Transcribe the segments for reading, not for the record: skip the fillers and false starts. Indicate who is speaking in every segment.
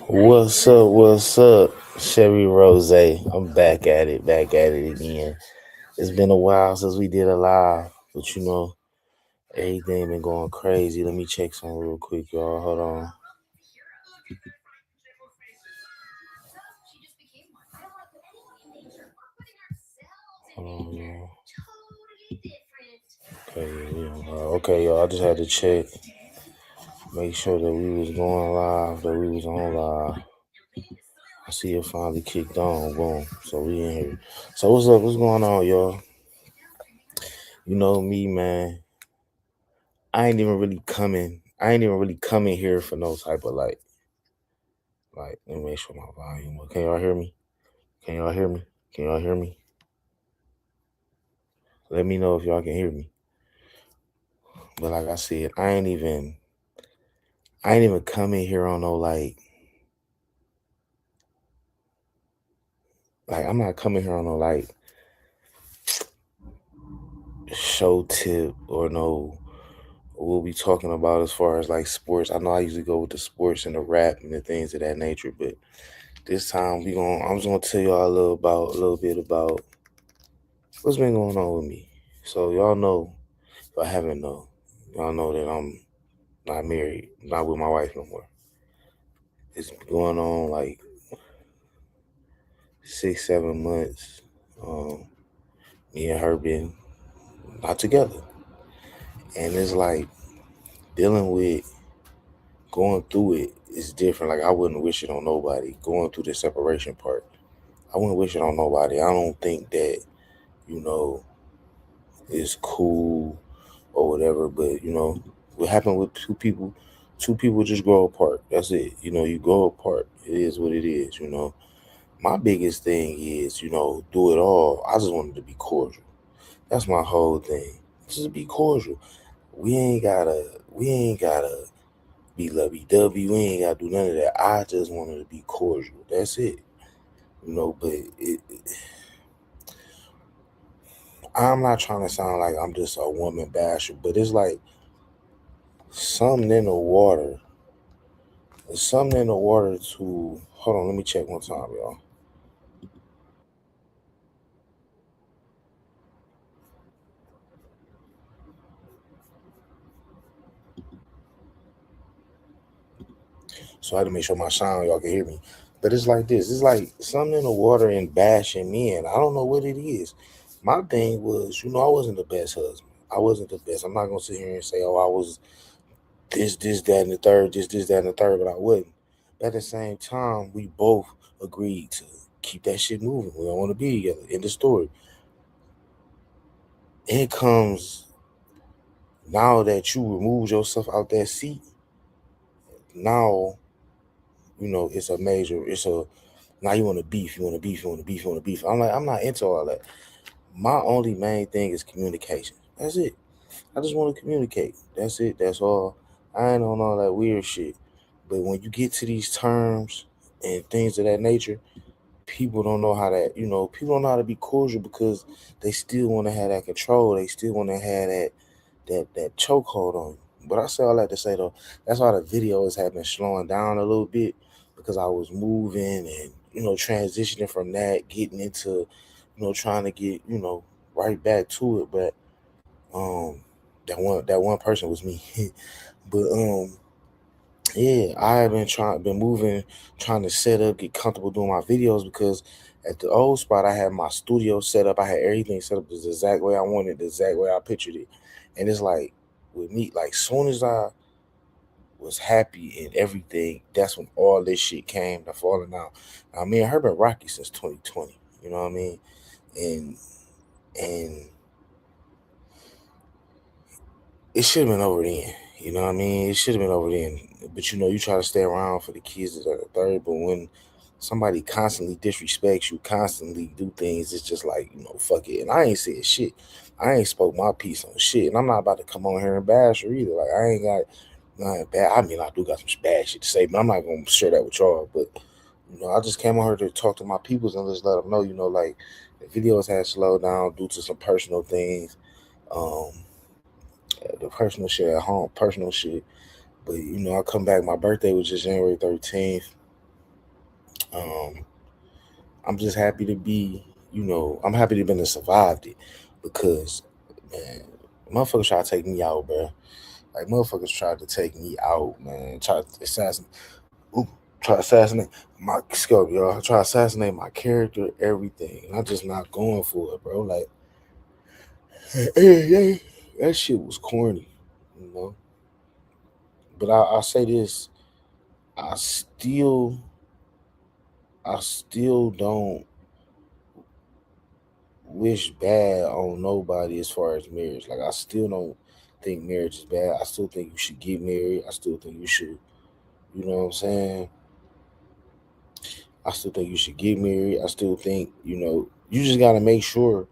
Speaker 1: What's up? What's up? Chevy Rozay. I'm back at it again. It's been a while since we did a live, but everything been going crazy. Let me check some real quick, y'all. Hold on. Hold on, y'all. Okay, y'all. I just had to check, make sure that we was going live, that we was on live. I see it finally kicked on. Boom. So we in here. So what's up? What's going on, y'all? You know me, man. I ain't even really coming here for no type of let me make sure my volume. Can y'all hear me? Can y'all hear me? Can y'all hear me? Let me know if y'all can hear me. But like I said, I ain't even coming here on no I'm not coming here on no show tip or no we'll be talking about as far as like sports. I know I usually go with the sports and the rap and the things of that nature, but this time I'm just gonna tell y'all a little bit about what's been going on with me. So y'all know, if I haven't know, y'all know that I'm not married, not with my wife no more. It's been going on like 6, 7 months. Um, Me and her been not together, and it's like dealing with going through it is different. Like I wouldn't wish it on nobody. Going through the separation part, I wouldn't wish it on nobody. I don't think that you know is cool or whatever. But what happened with two people just grow apart. That's it. You grow apart. It is what it is. My biggest thing is, do it all. I just wanted to be cordial. That's my whole thing. Just be cordial. We ain't gotta be lovey dovey. We ain't gotta do none of that. I just wanted to be cordial. That's it. But I'm not trying to sound like I'm just a woman basher, but it's like something in the water. There's something in the water to hold on, let me check one time, y'all. So I had to make sure my sound y'all can hear me. But it's like this. It's like something in the water and bashing me in. I don't know what it is. My thing was, I wasn't the best husband. I wasn't the best. I'm not gonna sit here and say, oh, I was this, that, and the third, this, that, and the third, but I wasn't. But at the same time, we both agreed to keep that shit moving. We don't want to be together. In the story. It comes now that you remove yourself out that seat, now it's a major, now you want to beef, you want to beef, you want to beef, you want to beef. I'm like, I'm not into all that. My only main thing is communication. That's it. I just want to communicate. That's it. That's all. I ain't on all that weird shit. But when you get to these terms and things of that nature, people don't know how that, people don't know how to be cordial because they still want to have that control. They still want to have that chokehold on you. But I say all that to say though, that's why the videos have been slowing down a little bit because I was moving and transitioning from that, getting into trying to get right back to it. But um, that one person was me. But yeah, I have been moving, trying to set up, get comfortable doing my videos because at the old spot I had my studio set up. I had everything set up the exact way I wanted, the exact way I pictured it. And it's like with me, like soon as I was happy in everything, that's when all this shit came to falling out. Now me and her been rocky since 2020. You know what I mean? And and it should have been over then. You know what I mean? It should have been over then. But you try to stay around for the kids that are the third. But when somebody constantly disrespects you, constantly do things, it's just like, fuck it. And I ain't said shit. I ain't spoke my piece on shit. And I'm not about to come on here and bash her either. Like I ain't got nothing bad. I mean, I do got some bad shit to say, but I'm not gonna share that with y'all. But I just came on here to talk to my peoples and just let them know, like the videos had slowed down due to some personal things. Um, the personal shit at home, personal shit. But I come back. My birthday was just January 13th. Um, I'm just happy to be, I'm happy to have been to survived it because, man, motherfuckers try to take me out, bro. Like motherfuckers tried to take me out, man. Ooh, try to assassinate my scope, y'all. Try to assassinate my character, everything. And I'm just not going for it, bro. Like, that shit was corny, you know. But I say this, I still, I still don't wish bad on nobody as far as marriage. Like, I still don't think marriage is bad. I still think you should get married. I still think you should, you know what I'm saying? I still think you should get married. I still think, you just gotta make sure.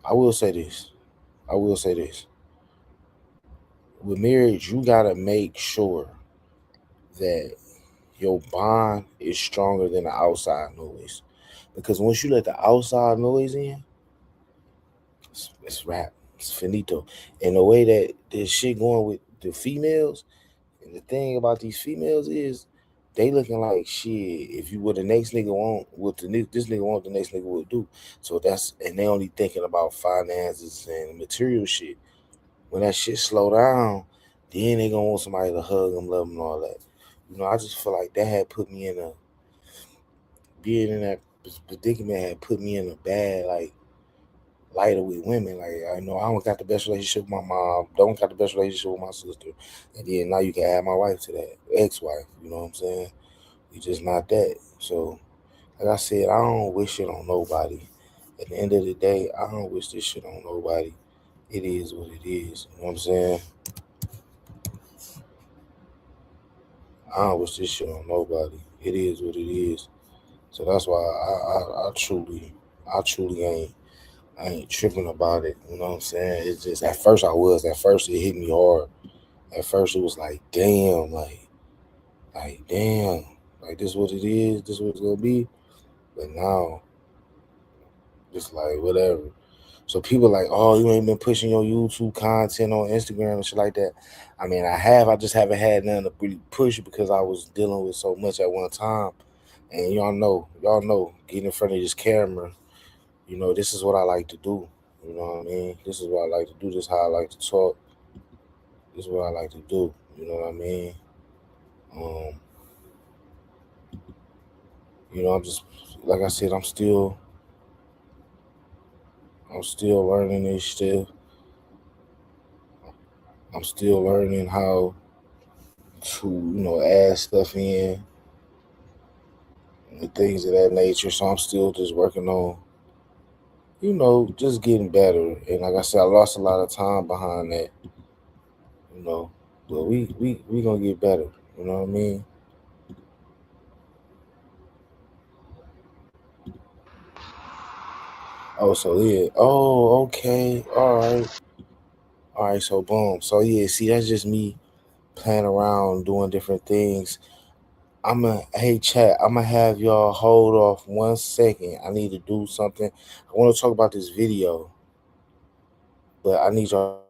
Speaker 1: I will say this. I will say this. With marriage, you gotta make sure that your bond is stronger than the outside noise. Because once you let the outside noise in, it's rap. It's finito. And the way that this shit going with the females, and the thing about these females is they looking like shit. If you what the next nigga want, this nigga want, the next nigga will do. So and they only thinking about finances and material shit. When that shit slow down, then they gonna want somebody to hug them, love them, and all that. I just feel like that had put me in a being in that predicament had put me in a bad lighter with women. Like I don't got the best relationship with my mom, don't got the best relationship with my sister, and then now you can add my wife to that, ex-wife. You know what I'm saying? We just not that. So like I said, I don't wish it on nobody. At the end of the day, I don't wish this shit on nobody. It is what it is. You know what I'm saying? I don't wish this shit on nobody. It is what it is. So that's why I truly I ain't tripping about it. You know what I'm saying? It's just at first I was. At first it hit me hard. At first it was like, damn, like damn, like this what it is. This what it's gonna be. But now it's like whatever. So people like, oh, you ain't been pushing your YouTube content on Instagram and shit like that. I mean, I have. I just haven't had nothing to really push because I was dealing with so much at one time. And y'all know, getting in front of this camera, this is what I like to do. You know what I mean? This is what I like to do. This is how I like to talk. This is what I like to do. You know what I mean? Um, I'm just like I said, I'm still learning this still. I'm still learning how to, add stuff in and things of that nature. So I'm still just working on, just getting better. And like I said, I lost a lot of time behind that, you know. But we gonna get better. You know what I mean? Oh, so yeah. Oh, okay. All right. So boom. So yeah. See, that's just me playing around, doing different things. Hey chat. I'm gonna have y'all hold off 1 second. I need to do something. I want to talk about this video, but I need y'all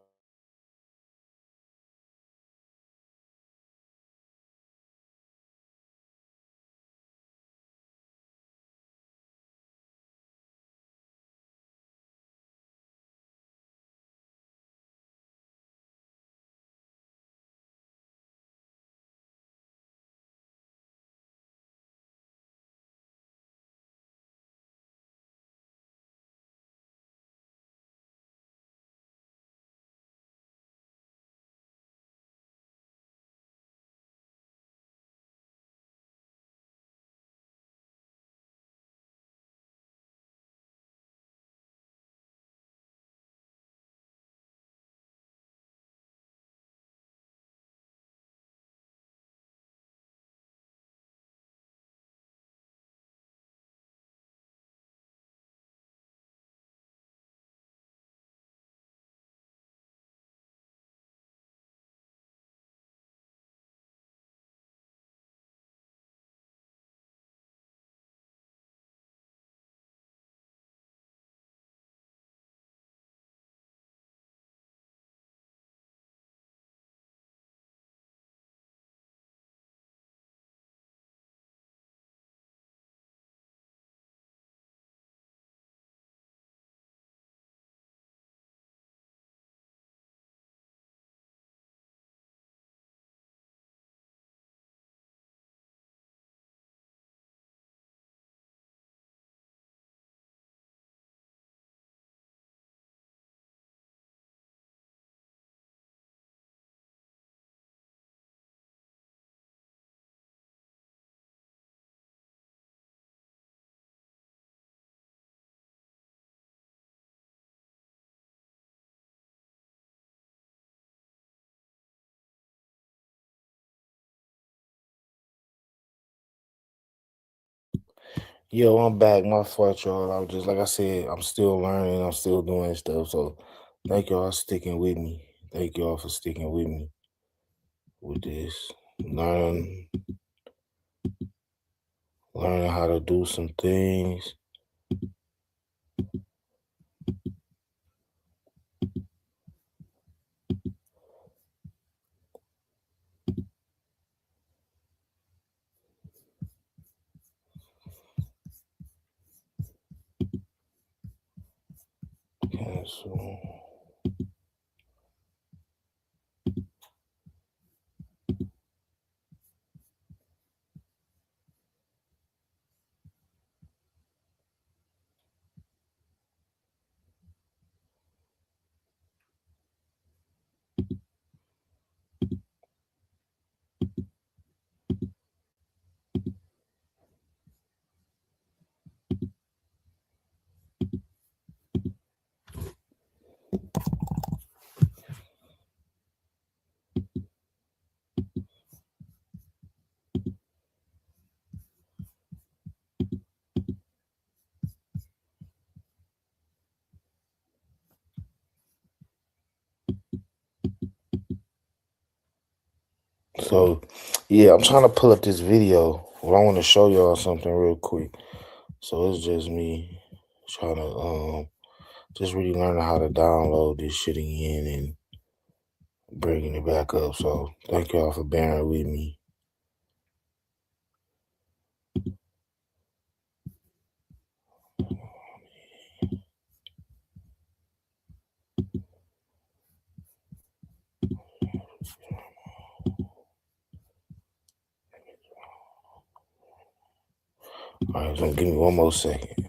Speaker 1: Yo, I'm back. My fault, y'all. I was just like I said, I'm still learning. I'm still doing stuff. So thank y'all for sticking with me. Thank y'all for sticking with me with this. Learn, learning how to do some things. Cancel. So yeah, I'm trying to pull up this video. Well, I want to show y'all something real quick. So it's just me trying to just really learning how to download this shit again and bringing it back up. So thank y'all for bearing with me. All right, so give me one more second.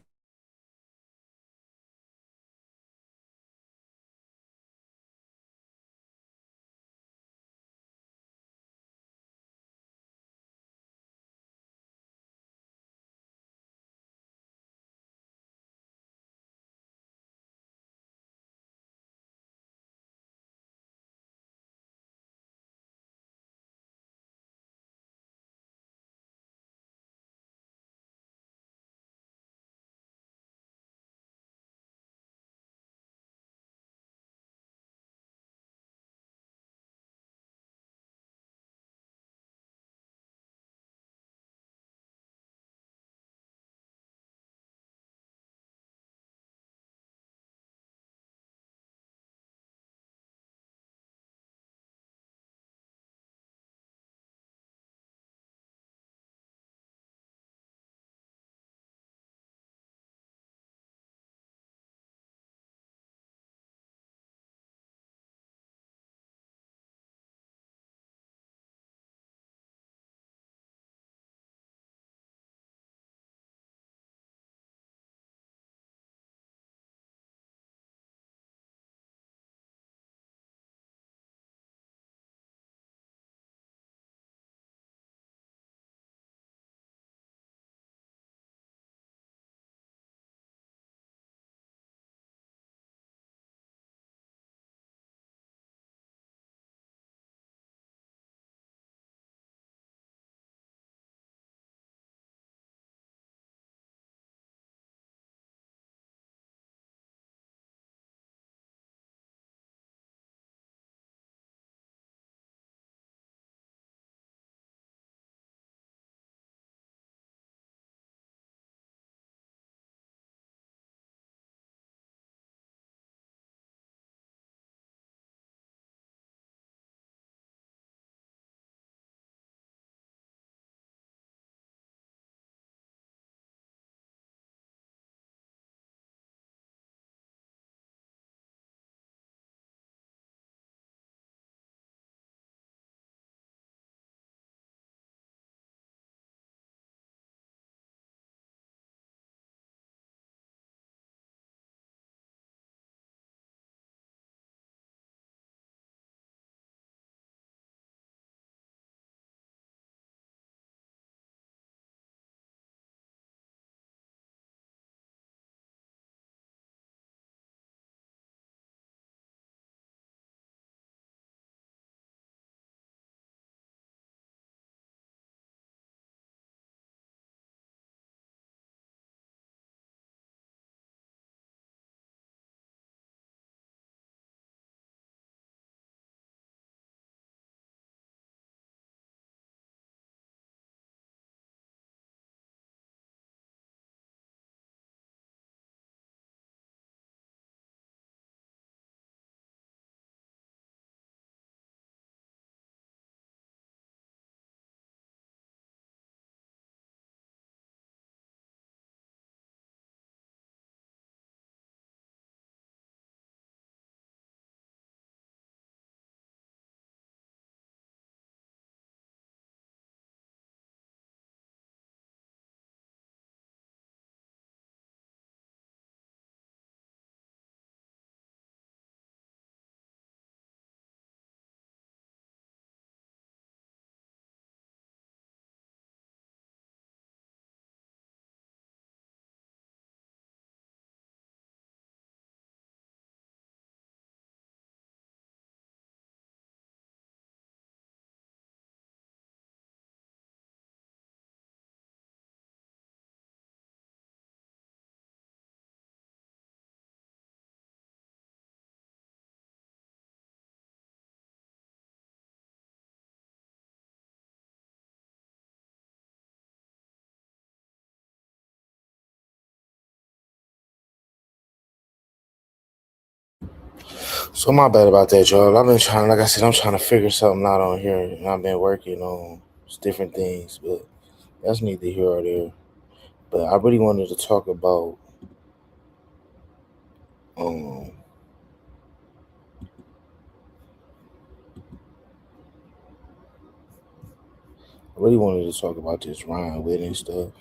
Speaker 1: So my bad about that, y'all. I've been trying, like I said, I'm trying to figure something out on here, and I've been working on different things, but that's neither here or there. But I really wanted to talk about, um, I really wanted to talk about this Ryan wedding stuff.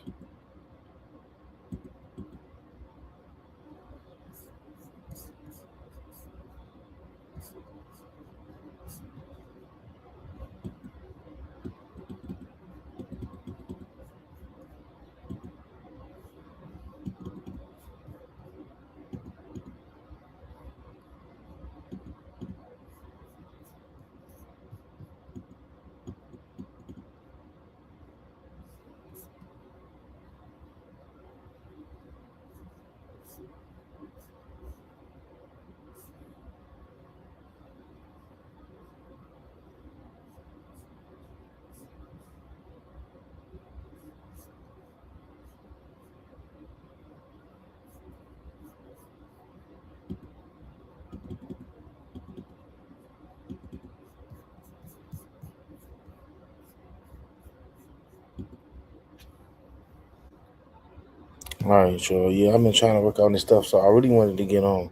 Speaker 1: All right, y'all. Yeah, I've been trying to work on this stuff, so I really wanted to get on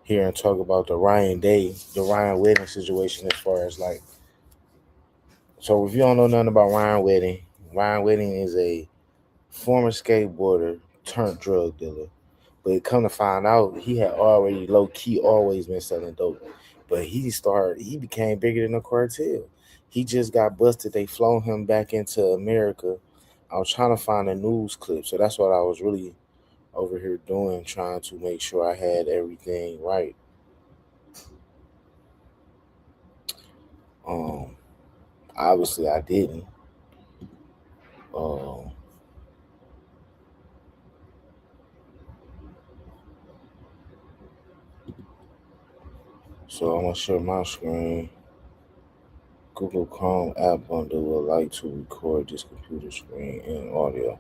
Speaker 1: here and talk about the Ryan wedding situation as far as like. So if you don't know nothing about Ryan Wedding is a former skateboarder turned drug dealer. But come to find out, he had already low key always been selling dope. But he became bigger than the cartel. He just got busted. They flown him back into America. I was trying to find a news clip, so that's what I was really over here doing, trying to make sure I had everything right. Um, Obviously I didn't. Um, so I'm gonna share my screen. Google Chrome app bundle would like to record this computer screen and audio.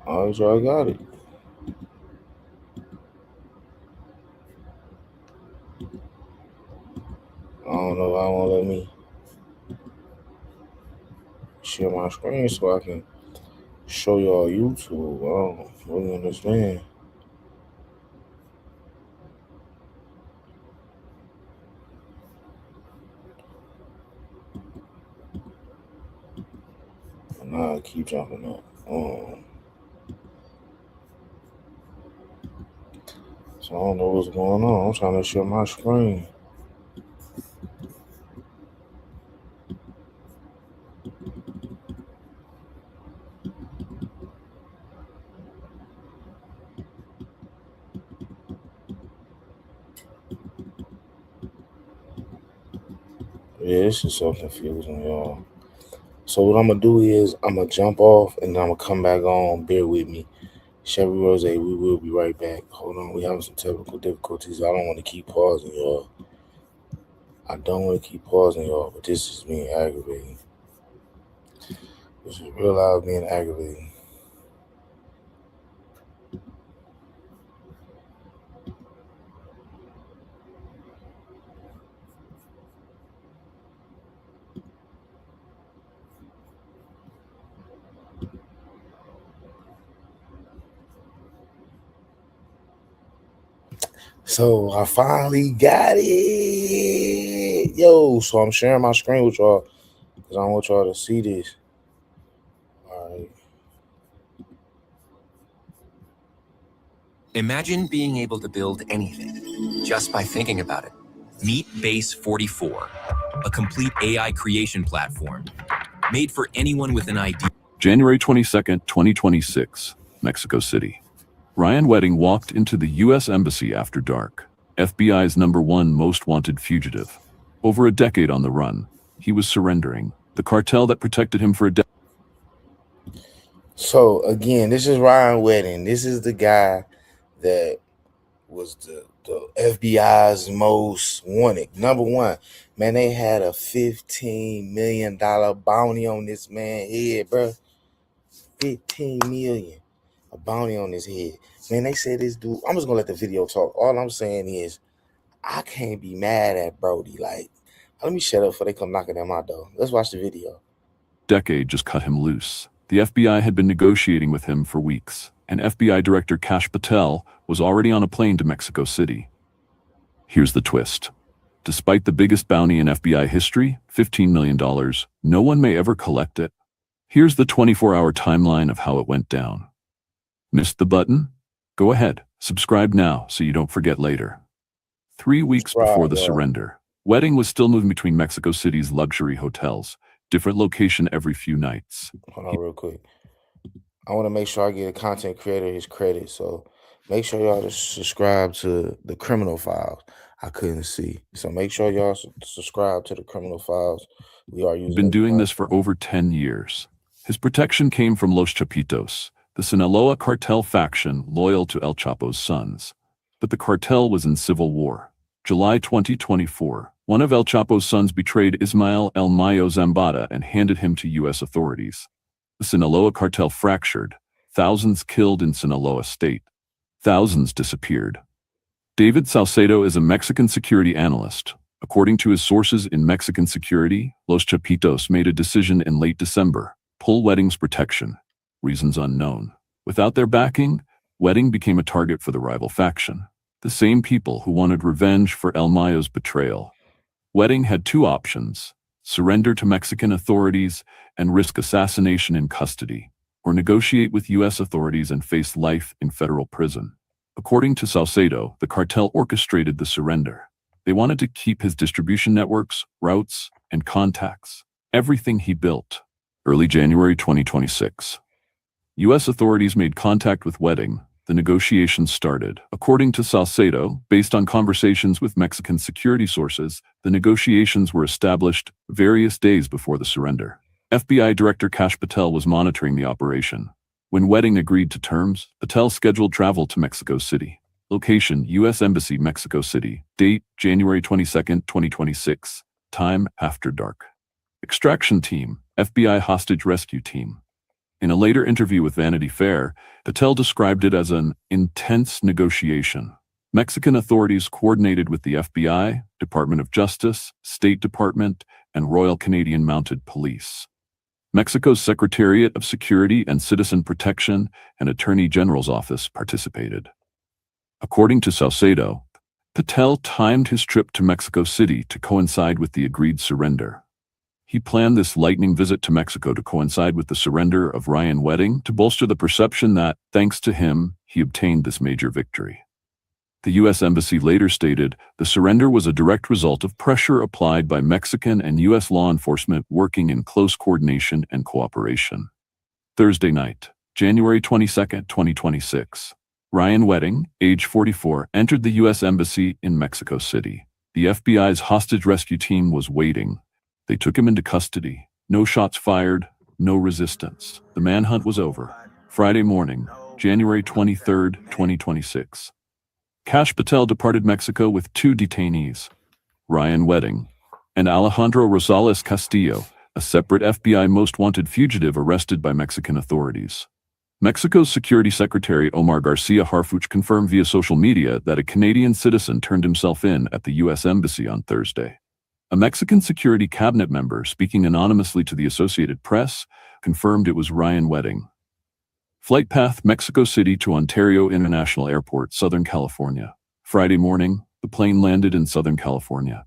Speaker 1: All right, y'all got it. I don't know. I won't let me share my screen so I can show y'all YouTube. I don't really understand. And now I keep jumping up. So I don't know what's going on. I'm trying to share my screen. Yeah, this is so confusing, y'all. So what I'm gonna do is I'm gonna jump off and then I'm gonna come back on. Bear with me. Chevy Rozay, we will be right back. Hold on, we having some technical difficulties. I don't want to keep pausing, y'all. I don't want to keep pausing, y'all, but this is being aggravating. This is real loud being aggravating. So I finally got it. Yo, so I'm sharing my screen with y'all because I want y'all to see this. All right.
Speaker 2: Imagine being able to build anything just by thinking about it. Meet Base 44, a complete AI creation platform made for anyone with an idea.
Speaker 3: January 22nd, 2026, Mexico City. Ryan Wedding walked into the U.S. Embassy after dark, FBI's #1 most wanted fugitive. Over a decade on the run, he was surrendering. The cartel that protected him for a decade.
Speaker 1: So again, this is Ryan Wedding. This is the guy that was the FBI's most wanted. #1. Man, they had a $15 million bounty on this man's head, bro. 15 million. a bounty on his head. Man, they said this dude. I'm just gonna let the video talk. All I'm saying is, I can't be mad at Brody. Like, let me shut up before they come knocking at my door. Let's watch the video.
Speaker 3: Decade just cut him loose. The FBI had been negotiating with him for weeks, and FBI Director Kash Patel was already on a plane to Mexico City. Here's the twist. Despite the biggest bounty in FBI history, $15 million, no one may ever collect it. Here's the 24-hour timeline of how it went down. Missed the button? Go ahead, subscribe now so you don't forget later. 3 weeks before the surrender, Wedding was still moving between Mexico City's luxury hotels, different location every few nights.
Speaker 1: Hold on real quick. I want to make sure I give the content creator his credit. So make sure y'all just subscribe to the Criminal Files. I couldn't see. So make sure y'all subscribe to the Criminal Files. We are using.
Speaker 3: Been doing this for over 10 years. His protection came from Los Chapitos, the Sinaloa cartel faction loyal to El Chapo's sons. But the cartel was in civil war. July 2024, one of El Chapo's sons betrayed Ismael El Mayo Zambada and handed him to U.S. authorities. The Sinaloa cartel fractured, thousands killed in Sinaloa state. Thousands disappeared. David Salcedo is a Mexican security analyst. According to his sources in Mexican security, Los Chapitos made a decision in late December, pull Wedding's protection. Reasons unknown. Without their backing, Wedding became a target for the rival faction, the same people who wanted revenge for El Mayo's betrayal. Wedding had two options: surrender to Mexican authorities and risk assassination in custody, or negotiate with U.S. authorities and face life in federal prison. According to Salcedo, the cartel orchestrated the surrender. They wanted to keep his distribution networks, routes, and contacts, everything he built. Early January 2026. U.S. authorities made contact with Wedding. The negotiations started. According to Salcedo, based on conversations with Mexican security sources, the negotiations were established various days before the surrender. FBI Director Kash Patel was monitoring the operation. When Wedding agreed to terms, Patel scheduled travel to Mexico City. Location: U.S. Embassy, Mexico City. Date: January 22, 2026. Time: after dark. Extraction team: FBI hostage rescue team. In a later interview with Vanity Fair, Patel described it as an intense negotiation. Mexican authorities coordinated with the FBI, Department of Justice, State Department, and Royal Canadian Mounted Police. Mexico's Secretariat of Security and Citizen Protection and Attorney General's office participated. According to Salcedo, Patel timed his trip to Mexico City to coincide with the agreed surrender. He planned this lightning visit to Mexico to coincide with the surrender of Ryan Wedding to bolster the perception that, thanks to him, he obtained this major victory. The U.S. Embassy later stated the surrender was a direct result of pressure applied by Mexican and U.S. law enforcement working in close coordination and cooperation. Thursday night, January 22, 2026. Ryan Wedding, age 44, entered the U.S. Embassy in Mexico City. The FBI's hostage rescue team was waiting. They took him into custody. No shots fired, no resistance. The manhunt was over. Friday morning, January 23, 2026. Kash Patel departed Mexico with two detainees, Ryan Wedding and Alejandro Rosales Castillo, a separate FBI most wanted fugitive arrested by Mexican authorities. Mexico's Security Secretary Omar Garcia Harfuch confirmed via social media that a Canadian citizen turned himself in at the U.S. Embassy on Thursday. A Mexican security cabinet member, speaking anonymously to the Associated Press, confirmed it was Ryan Wedding. Flight path: Mexico City to Ontario International Airport, Southern California. Friday morning, the plane landed in Southern California.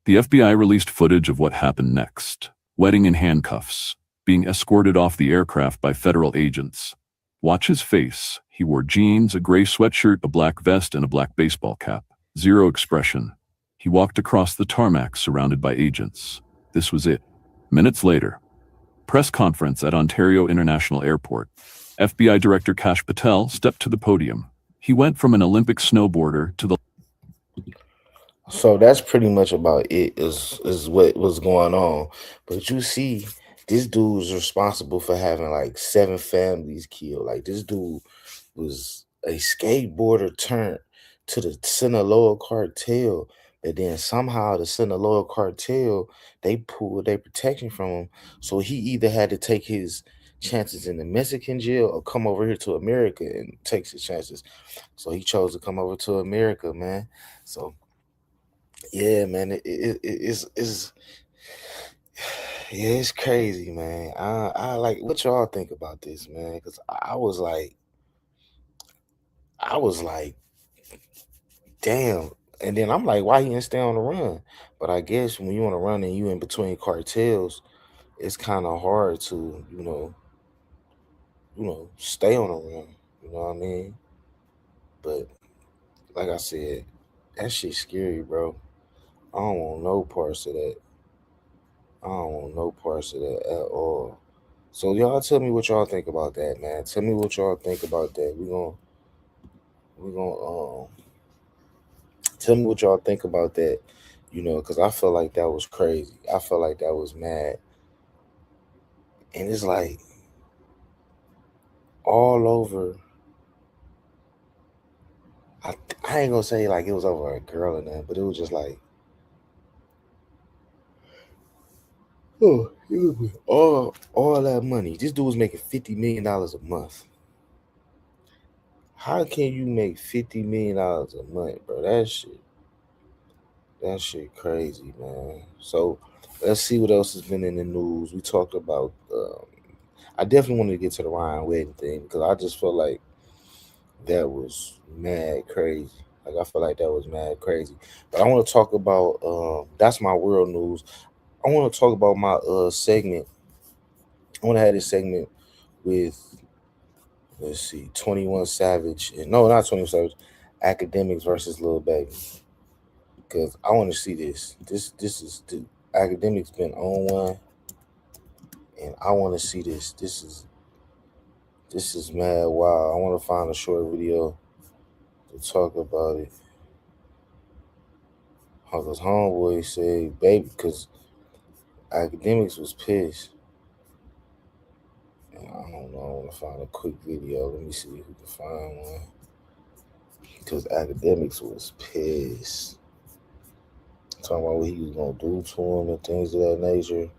Speaker 3: The FBI released footage of what happened next. Wedding in handcuffs, being escorted off the aircraft by federal agents. Watch his face. He wore jeans, a gray sweatshirt, a black vest, and a black baseball cap. Zero expression. He walked across the tarmac surrounded by agents. This was it. Minutes later, press conference at Ontario International Airport. FBI Director Kash Patel stepped to the podium. He went from an Olympic snowboarder to the...
Speaker 1: So that's pretty much about it, is what was going on. But you see, this dude's responsible for having like 7 families killed. Like, this dude was a skateboarder turned to the Sinaloa cartel. And then somehow the Sinaloa cartel, they pulled their protection from him. So he either had to take his chances in the Mexican jail or come over here to America and takes his chances. So he chose to come over to America, man. So yeah, man, it's yeah, it's crazy, man. I like what y'all think about this, man, because I was like, damn. And then I'm like, why he didn't stay on the run? But I guess when you on the run and you in between cartels, it's kind of hard to, stay on the run. You know what I mean? But like I said, that shit scary, bro. I don't want no parts of that. I don't want no parts of that at all. So y'all tell me what y'all think about that, man. Tell me what y'all think about that. We gonna tell me what y'all think about that. Because I feel like that was crazy. I feel like that was mad, and it's like all over. I I ain't gonna say like it was over a girl or nothing, but it was just like, oh, all that money. This dude was making $50 million a month. How can you make $50 million a month, bro? That shit crazy, man. So let's see what else has been in the news. We talked about. I definitely wanted to get to the Ryan wedding thing because I just felt like that was mad crazy. Like I feel like that was mad crazy. But I want to talk about. That's my world news. I want to talk about my segment. I want to have this segment with, let's see, 21 Savage and no, not 21 Savage, Academics versus Lil Baby. Because I want to see this. This is the Academics been on one, and I want to see this. This is mad wow. I want to find a short video to talk about it. Because homeboy said, baby, because Academics was pissed. And I don't know. I want to find a quick video. Let me see if we can find one. Because Academics was pissed. Talking about what he was going to do to him and things of that nature.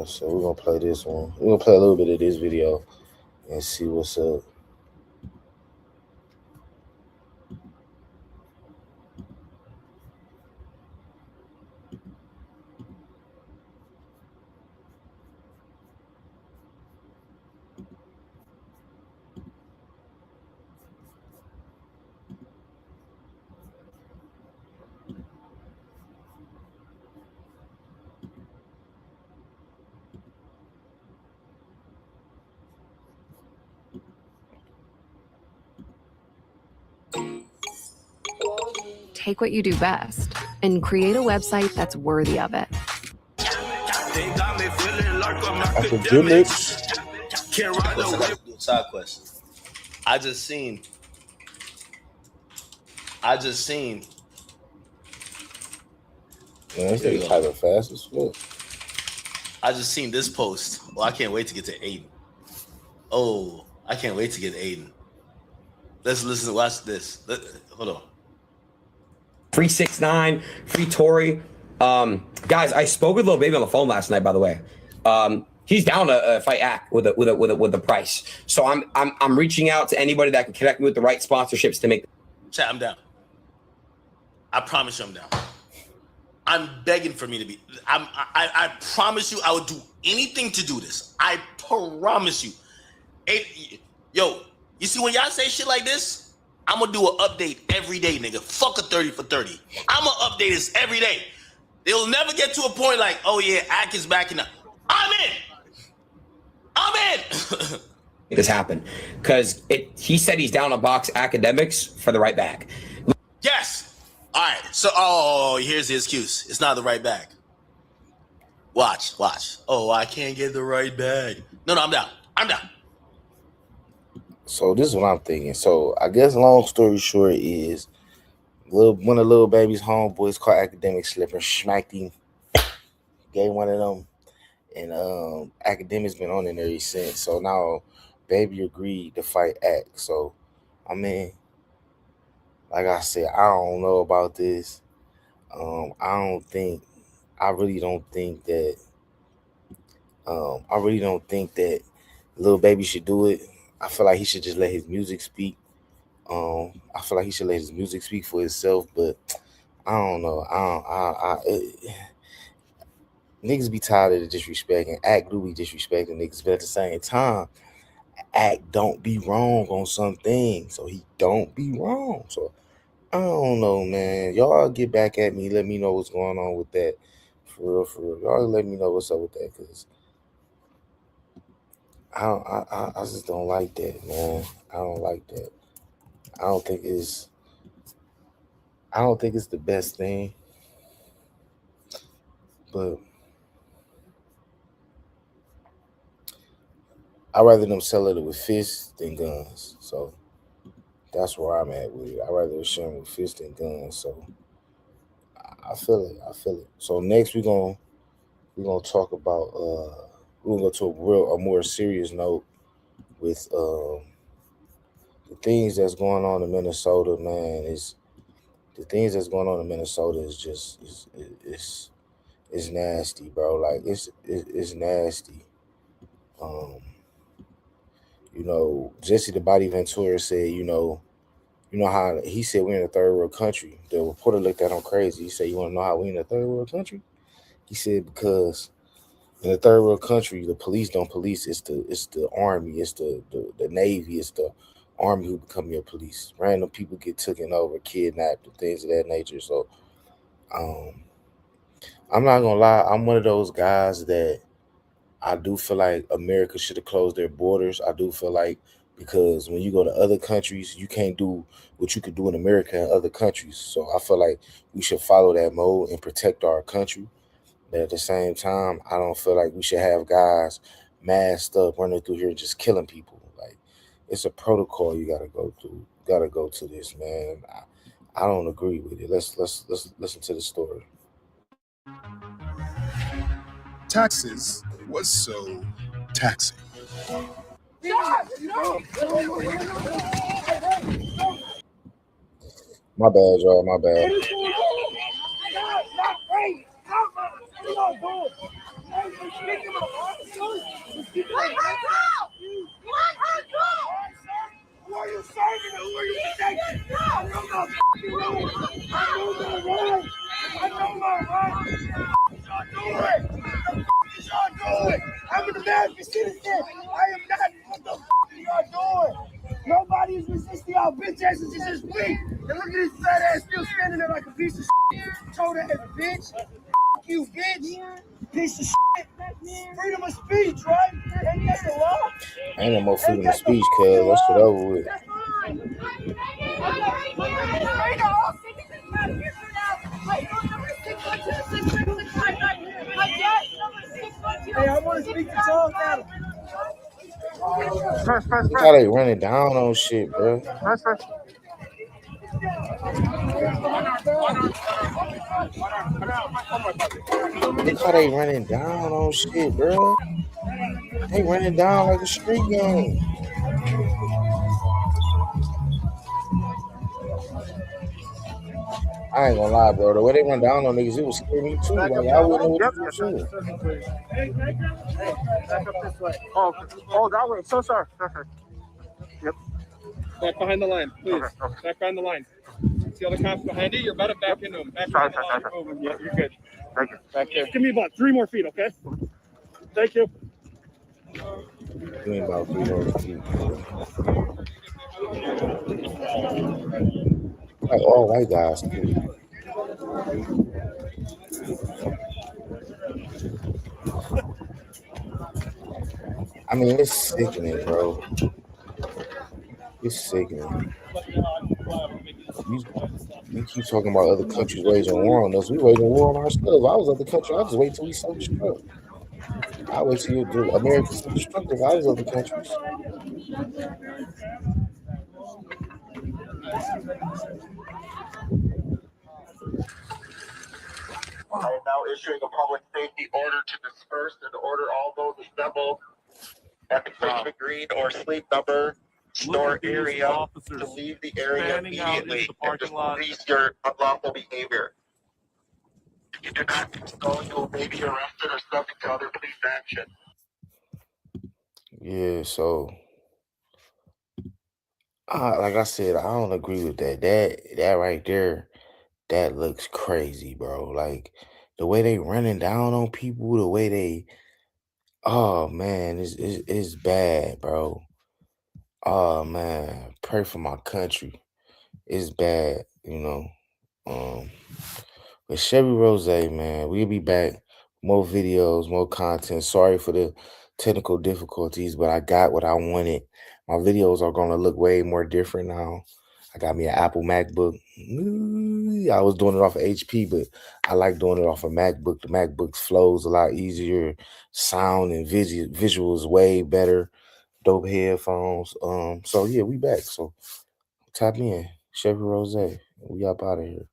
Speaker 1: So we're going to play this one. We're going to play a little bit of this video and see what's up.
Speaker 4: Take what you do best and create a website that's worthy of it.
Speaker 1: Academics.
Speaker 5: Side question. I just seen.
Speaker 1: Man, this nigga typing fast as fuck.
Speaker 5: I just seen this post. Oh, I can't wait to get to Aiden. Oh, I can't wait to get Aiden. Let's listen. Watch this. Hold on.
Speaker 6: Free 6ix9ine, free Tory. Guys, I spoke with Lil Baby on the phone last night. By the way, he's down to fight Ack with the price. So I'm reaching out to anybody that can connect me with the right sponsorships to make.
Speaker 5: Chat, I'm down. I promise you, I'm down. I'm begging for me to be. I promise you, I would do anything to do this. I promise you. Yo, you see when y'all say shit like this? I'm gonna do an update every day, nigga. Fuck a 30 for 30. I'm gonna update this every day. They'll never get to a point like, oh yeah, Ack is backing up. I'm in.
Speaker 6: This happen because he said he's down to box Academics for the right back.
Speaker 5: Yes. All right. So, here's the excuse. It's not the right bag. Watch. Oh, I can't get the right bag. No, I'm down.
Speaker 1: So this is what I'm thinking. So I guess long story short is one of Lil Baby's homeboys called Academics slipping, smacked him, gave one of them, and Academics been on it ever since. So now Baby agreed to fight Ack. So I mean, like I said, I don't know about this. I really don't think that I really don't think that Lil Baby should do it. I feel like he should just let his music speak. I feel like he should let his music speak for itself. But I don't know. Niggas be tired of the disrespect, and Act do be disrespecting niggas. But at the same time, Act don't be wrong on some things, so he don't be wrong. So I don't know, man. Y'all get back at me. Let me know what's going on with that. For real, for real. Y'all let me know what's up with that, cause I just don't like that, man. I don't like that. I don't think it's the best thing, but I'd rather them sell it with fists than guns. So that's where I'm at with it. I'd rather share them with fists than guns. So I feel it. I feel it. So next we're gonna talk about we're gonna go to a more serious note with the things that's going on in Minnesota, man. Is the things that's going on in Minnesota is just it's nasty, bro. Like it's nasty. Um, Jesse the Body Ventura said, you know how he said we're in a third world country. The reporter looked at him crazy. He said, "You want to know how we in a third world country?" He said because in a third world country, the police don't police. It's the army. It's the navy. It's the army who become your police. Random people get taken over, kidnapped, and things of that nature. So, um, I'm not gonna lie. I'm one of those guys that I do feel like America should have closed their borders. I do feel like because when you go to other countries, you can't do what you could do in America and other countries. So I feel like we should follow that mode and protect our country. But at the same time, I don't feel like we should have guys masked up running through here just killing people. Like it's a protocol you gotta go through. You gotta go to this, man. I don't agree with it. Let's listen to the story.
Speaker 7: Taxes was so taxing.
Speaker 1: My bad, y'all. My bad.
Speaker 7: Who are you serving and who are you protecting? I know my fucking rules. I know my rights. I know my rights. Y'all doing? What the fuck is y'all doing? I'm an American citizen. I am not. What the fuck are y'all doing? Nobody is resisting y'all bitch asses is just weak. And look at this fat ass still standing there like a piece of shit. Told that ass bitch. Fuck you, bitch. Piece of shit. Freedom of speech, right? Ain't that the law?
Speaker 1: Ain't no more freedom of speech, cuz that shit over with.
Speaker 7: Hey, I want to speak to Charles Adam.
Speaker 1: Look how they running down on shit, bro. Look how they running down on shit, bro. They running down like a street gang. I ain't gonna lie, bro. The way they run down on niggas, it was scaring me too. Like I wouldn't know what to do too.
Speaker 8: Back up this way. Oh, that way. So sorry. Yep. Back behind the line, please. Okay. Back behind the line. See all the cops behind you? You're about to back into them. Back behind the line. Yeah, you're good. Thank you. Back there. Give me about 3 more feet, okay? Thank you.
Speaker 1: Give me about 3 more feet. Like all white guys too. I mean, it's sickening, bro. It's sickening. We keep talking about other countries waging war on us. We waging war on ourselves. I was other country. I just wait till we self-destruct. I wait till you do American self-destructive. I was other countries.
Speaker 9: I am now issuing a public safety order to disperse and order all those assembled at the Christmas Green or Sleep Number store area to leave the area immediately and to cease your unlawful behavior. If you do not do so, you may be arrested or subject to other police action.
Speaker 1: Yeah, so like I said, I don't agree with that. That right there, that looks crazy, bro. Like the way they running down on people, the way they, oh man, it's bad, bro. Oh man, pray for my country. It's bad, you know. Um, but Chevy Rozay, man, we'll be back. More videos, more content. Sorry for the technical difficulties, but I got what I wanted. My videos are gonna look way more different now. I got me an Apple MacBook. I was doing it off of HP, but I like doing it off of MacBook. The MacBook flows a lot easier. Sound and visuals way better. Dope headphones. So yeah, we back. So tap in. Chevy Rozay. We up out of here.